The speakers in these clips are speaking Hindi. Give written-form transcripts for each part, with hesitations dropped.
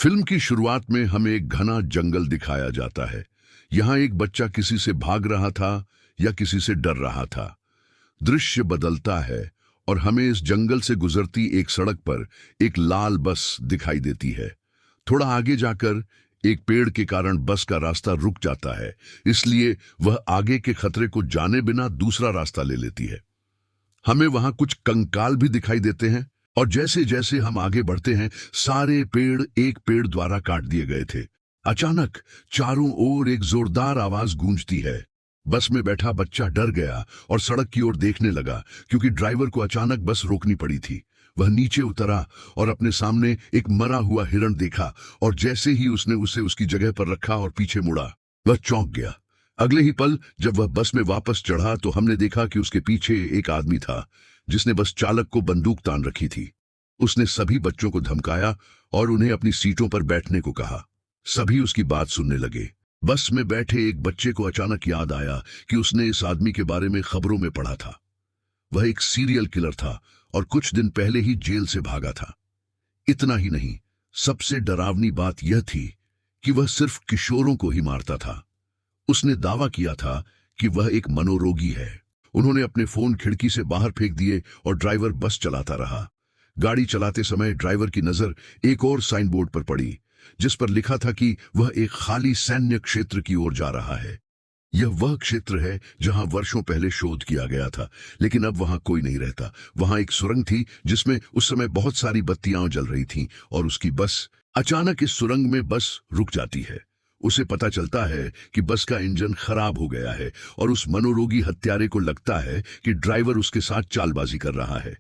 फिल्म की शुरुआत में हमें एक घना जंगल दिखाया जाता है। यहाँ एक बच्चा किसी से भाग रहा था या किसी से डर रहा था। दृश्य बदलता है और हमें इस जंगल से गुजरती एक सड़क पर एक लाल बस दिखाई देती है। थोड़ा आगे जाकर एक पेड़ के कारण बस का रास्ता रुक जाता है, इसलिए वह आगे के खतरे को जाने बिना दूसरा रास्ता ले लेती है। हमें वहां कुछ कंकाल भी दिखाई देते हैं और जैसे जैसे हम आगे बढ़ते हैं सारे पेड़ एक पेड़ द्वारा काट दिए गए थे। अचानक चारों ओर एक जोरदार आवाज गूंजती है। बस में बैठा बच्चा डर गया और सड़क की ओर देखने लगा, क्योंकि ड्राइवर को अचानक बस रोकनी पड़ी थी। वह नीचे उतरा और अपने सामने एक मरा हुआ हिरण देखा, और जैसे ही उसने उसे उसकी जगह पर रखा और पीछे मुड़ा, वह चौंक गया। अगले ही पल जब वह बस में वापस चढ़ा तो हमने देखा कि उसके पीछे एक आदमी था जिसने बस चालक को बंदूक तान रखी थी। उसने सभी बच्चों को धमकाया और उन्हें अपनी सीटों पर बैठने को कहा। सभी उसकी बात सुनने लगे। बस में बैठे एक बच्चे को अचानक याद आया कि उसने इस आदमी के बारे में खबरों में पढ़ा था। वह एक सीरियल किलर था और कुछ दिन पहले ही जेल से भागा था। इतना ही नहीं, सबसे डरावनी बात यह थी कि वह सिर्फ किशोरों को ही मारता था। उसने दावा किया था कि वह एक मनोरोगी है। उन्होंने अपने फोन खिड़की से बाहर फेंक दिए और ड्राइवर बस चलाता रहा। गाड़ी चलाते समय ड्राइवर की नजर एक और साइन बोर्ड पर पड़ी, जिस पर लिखा था कि वह एक खाली सैन्य क्षेत्र की ओर जा रहा है। यह वह क्षेत्र है जहां वर्षों पहले शोध किया गया था, लेकिन अब वहां कोई नहीं रहता। वहां एक सुरंग थी जिसमें उस समय बहुत सारी बत्तियां जल रही थीं, और उसकी बस अचानक इस सुरंग में बस रुक जाती है। उसे पता चलता है कि बस का इंजन खराब हो गया है, और उस मनोरोगी हत्यारे को लगता है कि ड्राइवर उसके साथ चालबाजी कर रहा है।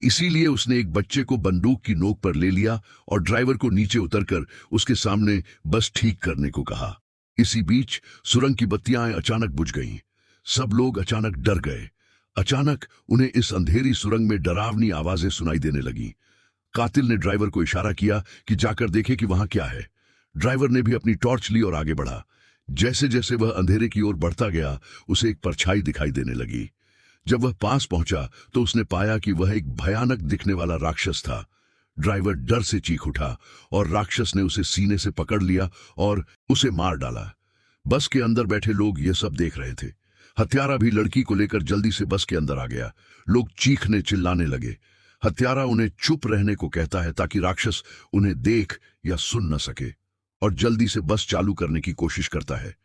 इसीलिए उसने एक बच्चे को बंदूक की नोक पर ले लिया और ड्राइवर को नीचे उतरकर उसके सामने बस ठीक करने को कहा। इसी बीच सुरंग की बत्तियां अचानक बुझ गईं। सब लोग अचानक डर गए। अचानक उन्हें इस अंधेरी सुरंग में डरावनी आवाजें सुनाई देने लगी। कातिल ने ड्राइवर को इशारा किया कि जाकर देखे कि वहां क्या है। ड्राइवर ने भी अपनी टॉर्च ली और आगे बढ़ा। जैसे जैसे वह अंधेरे की ओर बढ़ता गया, उसे एक परछाई दिखाई देने लगी। जब वह पास पहुंचा तो उसने पाया कि वह एक भयानक दिखने वाला राक्षस था। ड्राइवर डर से चीख उठा और राक्षस ने उसे सीने से पकड़ लिया और उसे मार डाला। बस के अंदर बैठे लोग यह सब देख रहे थे। हत्यारा भी लड़की को लेकर जल्दी से बस के अंदर आ गया। लोग चीखने चिल्लाने लगे। हत्यारा उन्हें चुप रहने को कहता है ताकि राक्षस उन्हें देख या सुन न सके, और जल्दी से बस चालू करने की कोशिश करता है।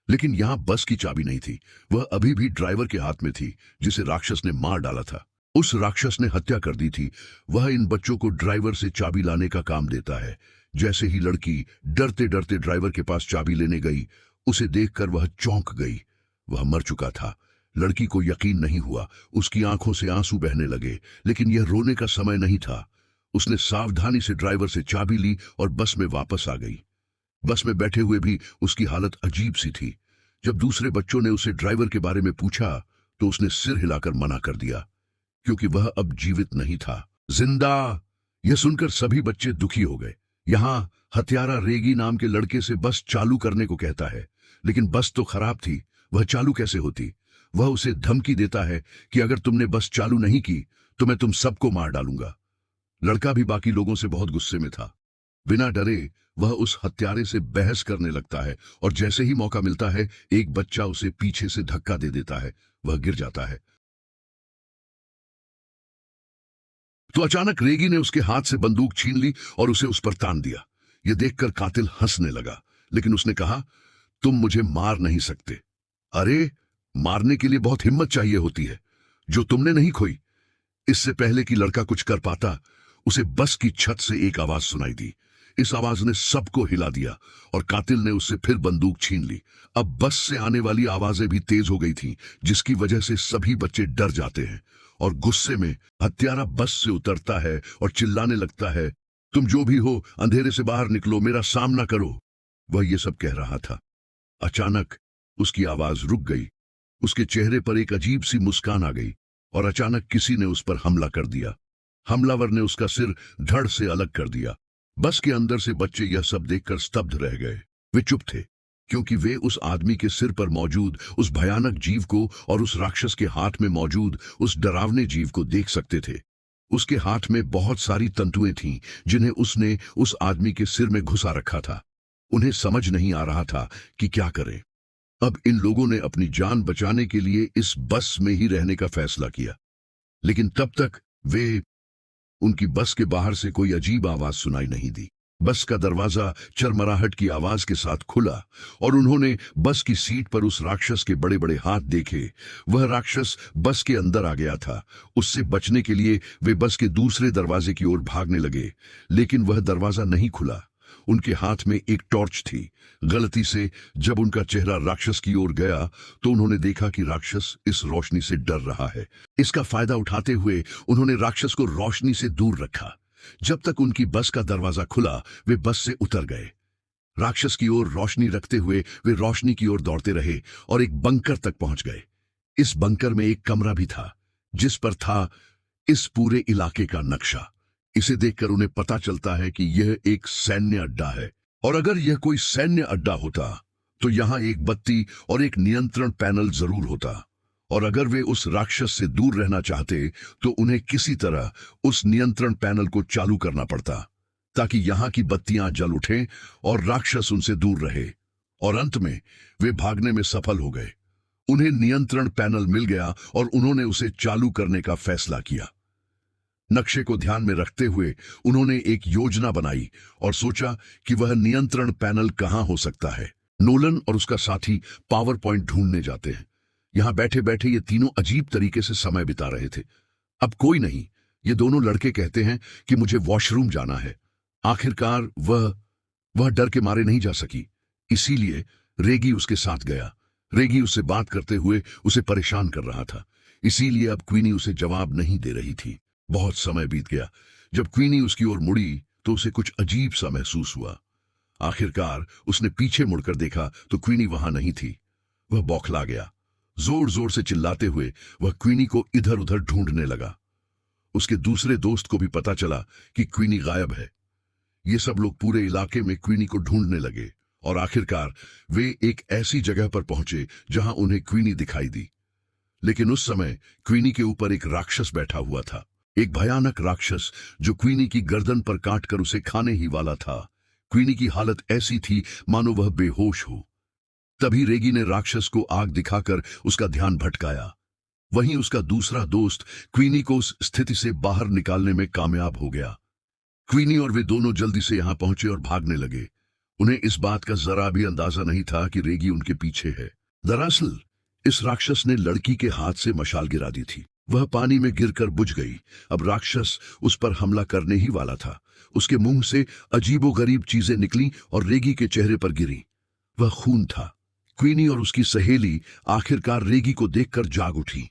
लेकिन यहां बस की चाबी नहीं थी। वह अभी भी ड्राइवर के हाथ में थी, जिसे राक्षस ने मार डाला था। उस राक्षस ने हत्या कर दी थी। वह इन बच्चों को ड्राइवर से चाबी लाने का काम देता है। जैसे ही लड़की डरते डरते ड्राइवर के पास चाबी लेने गई, उसे देखकर वह चौंक गई। वह मर चुका था। लड़की को यकीन नहीं हुआ। उसकी आंखों से आंसू बहने लगे, लेकिन यह रोने का समय नहीं था। उसने सावधानी से ड्राइवर से चाबी ली और बस में वापस आ गई। बस में बैठे हुए भी उसकी हालत अजीब सी थी। जब दूसरे बच्चों ने उसे ड्राइवर के बारे में पूछा तो उसने सिर हिलाकर मना कर दिया, क्योंकि वह अब जीवित नहीं था। जिंदा! यह सुनकर सभी बच्चे दुखी हो गए। यहां हत्यारा रेगी नाम के लड़के से बस चालू करने को कहता है, लेकिन बस तो खराब थी। वह चालू कैसे होती? वह उसे धमकी देता है कि अगर तुमने बस चालू नहीं की तो मैं तुम सबको मार डालूंगा। लड़का भी बाकी लोगों से बहुत गुस्से में था। बिना डरे वह उस हत्यारे से बहस करने लगता है, और जैसे ही मौका मिलता है एक बच्चा उसे पीछे से धक्का दे देता है। वह गिर जाता है। तो अचानक रेगी ने उसके हाथ से बंदूक छीन ली और उसे उस पर तान दिया। यह देखकर कातिल हंसने लगा, लेकिन उसने कहा, तुम मुझे मार नहीं सकते। अरे, मारने के लिए बहुत हिम्मत चाहिए होती है, जो तुमने नहीं खोई। इससे पहले कि लड़का कुछ कर पाता, उसे बस की छत से एक आवाज सुनाई दी। इस आवाज ने सबको हिला दिया और कातिल ने उससे फिर बंदूक छीन ली। अब बस से आने वाली आवाजें भी तेज हो गई थीं, जिसकी वजह से सभी बच्चे डर जाते हैं, और गुस्से में हत्यारा बस से उतरता है और चिल्लाने लगता है, तुम जो भी हो अंधेरे से बाहर निकलो, मेरा सामना करो। वह ये सब कह रहा था। अचानक उसकी आवाज रुक गई। उसके चेहरे पर एक अजीब सी मुस्कान आ गई, और अचानक किसी ने उस पर हमला कर दिया। हमलावर ने उसका सिर धड़ से अलग कर दिया। बस के अंदर से बच्चे यह सब देखकर स्तब्ध रह गए। वे चुप थे, क्योंकि वे उस आदमी के सिर पर मौजूद उस भयानक जीव को और उस राक्षस के हाथ में मौजूद उस डरावने जीव को देख सकते थे। उसके हाथ में बहुत सारी तंतुएं थीं जिन्हें उसने उस आदमी के सिर में घुसा रखा था। उन्हें समझ नहीं आ रहा था कि क्या करें। अब इन लोगों ने अपनी जान बचाने के लिए इस बस में ही रहने का फैसला किया। लेकिन तब तक उनकी बस के बाहर से कोई अजीब आवाज सुनाई नहीं दी। बस का दरवाजा चरमराहट की आवाज के साथ खुला और उन्होंने बस की सीट पर उस राक्षस के बड़े बड़े हाथ देखे। वह राक्षस बस के अंदर आ गया था। उससे बचने के लिए वे बस के दूसरे दरवाजे की ओर भागने लगे, लेकिन वह दरवाजा नहीं खुला। उनके हाथ में एक टॉर्च थी। गलती से जब उनका चेहरा राक्षस की ओर गया तो उन्होंने देखा कि राक्षस इस रोशनी से डर रहा है। इसका फायदा उठाते हुए उन्होंने राक्षस को रोशनी से दूर रखा। जब तक उनकी बस का दरवाजा खुला, वे बस से उतर गए। राक्षस की ओर रोशनी रखते हुए वे रोशनी की ओर दौड़ते रहे और एक बंकर तक पहुंच गए। इस बंकर में एक कमरा भी था जिस पर था इस पूरे इलाके का नक्शा। इसे देखकर उन्हें पता चलता है कि यह एक सैन्य अड्डा है, और अगर यह कोई सैन्य अड्डा होता तो यहां एक बत्ती और एक नियंत्रण पैनल जरूर होता। और अगर वे उस राक्षस से दूर रहना चाहते तो उन्हें किसी तरह उस नियंत्रण पैनल को चालू करना पड़ता, ताकि यहां की बत्तियां जल उठें और राक्षस उनसे दूर रहे। और अंत में वे भागने में सफल हो गए। उन्हें नियंत्रण पैनल मिल गया और उन्होंने उसे चालू करने का फैसला किया। नक्शे को ध्यान में रखते हुए उन्होंने एक योजना बनाई और सोचा कि वह नियंत्रण पैनल कहां हो सकता है। नोलन और उसका साथी पावर पॉइंट ढूंढने जाते हैं। यहां बैठे बैठे ये तीनों अजीब तरीके से समय बिता रहे थे। अब कोई नहीं, ये दोनों लड़के कहते हैं कि मुझे वॉशरूम जाना है। आखिरकार वह डर के मारे नहीं जा सकी, इसीलिए रेगी उसके साथ गया। रेगी उससे बात करते हुए उसे परेशान कर रहा था, इसीलिए अब क्वीनी उसे जवाब नहीं दे रही थी। बहुत समय बीत गया। जब क्वीनी उसकी ओर मुड़ी तो उसे कुछ अजीब सा महसूस हुआ। आखिरकार उसने पीछे मुड़कर देखा तो क्वीनी वहां नहीं थी। वह बौखला गया। जोर जोर से चिल्लाते हुए वह क्वीनी को इधर उधर ढूंढने लगा। उसके दूसरे दोस्त को भी पता चला कि क्वीनी गायब है। ये सब लोग पूरे इलाके में क्वीनी को ढूंढने लगे और आखिरकार वे एक ऐसी जगह पर पहुंचे जहां उन्हें क्वीनी दिखाई दी। लेकिन उस समय क्वीनी के ऊपर एक राक्षस बैठा हुआ था, एक भयानक राक्षस जो क्वीनी की गर्दन पर काटकर उसे खाने ही वाला था। क्वीनी की हालत ऐसी थी मानो वह बेहोश हो। तभी रेगी ने राक्षस को आग दिखाकर उसका ध्यान भटकाया। वहीं उसका दूसरा दोस्त क्वीनी को उस स्थिति से बाहर निकालने में कामयाब हो गया। क्वीनी और वे दोनों जल्दी से यहां पहुंचे और भागने लगे। उन्हें इस बात का जरा भी अंदाजा नहीं था कि रेगी उनके पीछे है। दरअसल इस राक्षस ने लड़की के हाथ से मशाल गिरा दी थी। वह पानी में गिरकर बुझ गई। अब राक्षस उस पर हमला करने ही वाला था। उसके मुंह से अजीबोगरीब चीजें निकली और रेगी के चेहरे पर गिरी। वह खून था। क्वीनी और उसकी सहेली आखिरकार रेगी को देखकर जाग उठी।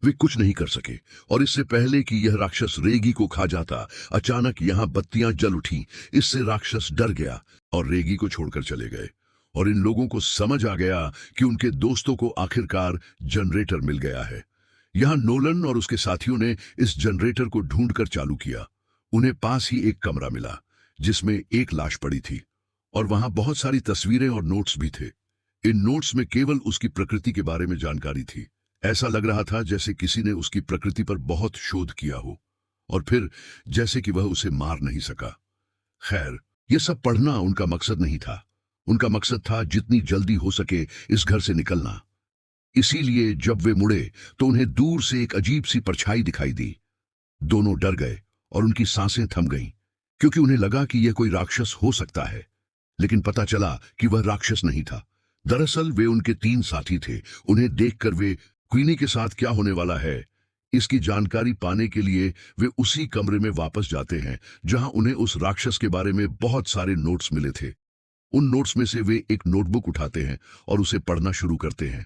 वे कुछ नहीं कर सके और इससे पहले कि यह राक्षस रेगी को खा जाता, अचानक यहां बत्तियां जल उठी। इससे राक्षस डर गया और रेगी को छोड़कर चले गए। और इन लोगों को समझ आ गया कि उनके दोस्तों को आखिरकार जनरेटर मिल गया है। यहां नोलन और उसके साथियों ने इस जनरेटर को ढूंढकर चालू किया। उन्हें पास ही एक कमरा मिला जिसमें एक लाश पड़ी थी और वहां बहुत सारी तस्वीरें और नोट्स भी थे। इन नोट्स में केवल उसकी प्रकृति के बारे में जानकारी थी। ऐसा लग रहा था जैसे किसी ने उसकी प्रकृति पर बहुत शोध किया हो और फिर जैसे कि वह उसे मार नहीं सका। खैर, यह सब पढ़ना उनका मकसद नहीं था। उनका मकसद था जितनी जल्दी हो सके इस घर से निकलना। इसीलिए जब वे मुड़े तो उन्हें दूर से एक अजीब सी परछाई दिखाई दी। दोनों डर गए और उनकी सांसें थम गईं, क्योंकि उन्हें लगा कि यह कोई राक्षस हो सकता है। लेकिन पता चला कि वह राक्षस नहीं था। दरअसल वे उनके 3 साथी थे। उन्हें देखकर वे क्वीनी के साथ क्या होने वाला है इसकी जानकारी पाने के लिए वे उसी कमरे में वापस जाते हैं जहां उन्हें उस राक्षस के बारे में बहुत सारे नोट्स मिले थे। उन नोट्स में से वे एक नोटबुक उठाते हैं और उसे पढ़ना शुरू करते हैं।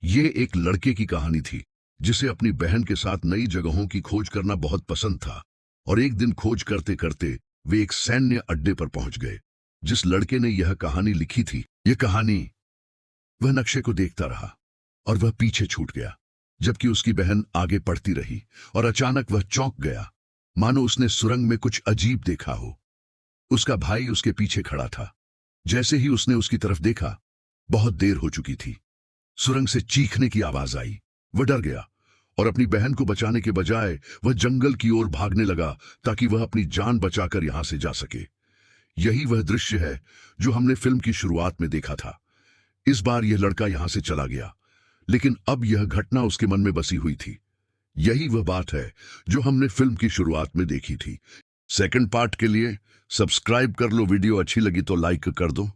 ये एक लड़के की कहानी थी जिसे अपनी बहन के साथ नई जगहों की खोज करना बहुत पसंद था। और एक दिन खोज करते करते वे एक सैन्य अड्डे पर पहुंच गए। जिस लड़के ने यह कहानी लिखी थी, यह कहानी, वह नक्शे को देखता रहा और वह पीछे छूट गया, जबकि उसकी बहन आगे पढ़ती रही। और अचानक वह चौंक गया, मानो उसने सुरंग में कुछ अजीब देखा हो। उसका भाई उसके पीछे खड़ा था। जैसे ही उसने उसकी तरफ देखा, बहुत देर हो चुकी थी। सुरंग से चीखने की आवाज आई। वह डर गया और अपनी बहन को बचाने के बजाय वह जंगल की ओर भागने लगा ताकि वह अपनी जान बचाकर यहां से जा सके। यही वह दृश्य है जो हमने फिल्म की शुरुआत में देखा था। इस बार यह लड़का यहां से चला गया, लेकिन अब यह घटना उसके मन में बसी हुई थी। यही वह बात है जो हमने फिल्म की शुरुआत में देखी थी। सेकंड पार्ट के लिए सब्सक्राइब कर लो, वीडियो अच्छी लगी तो लाइक कर दो।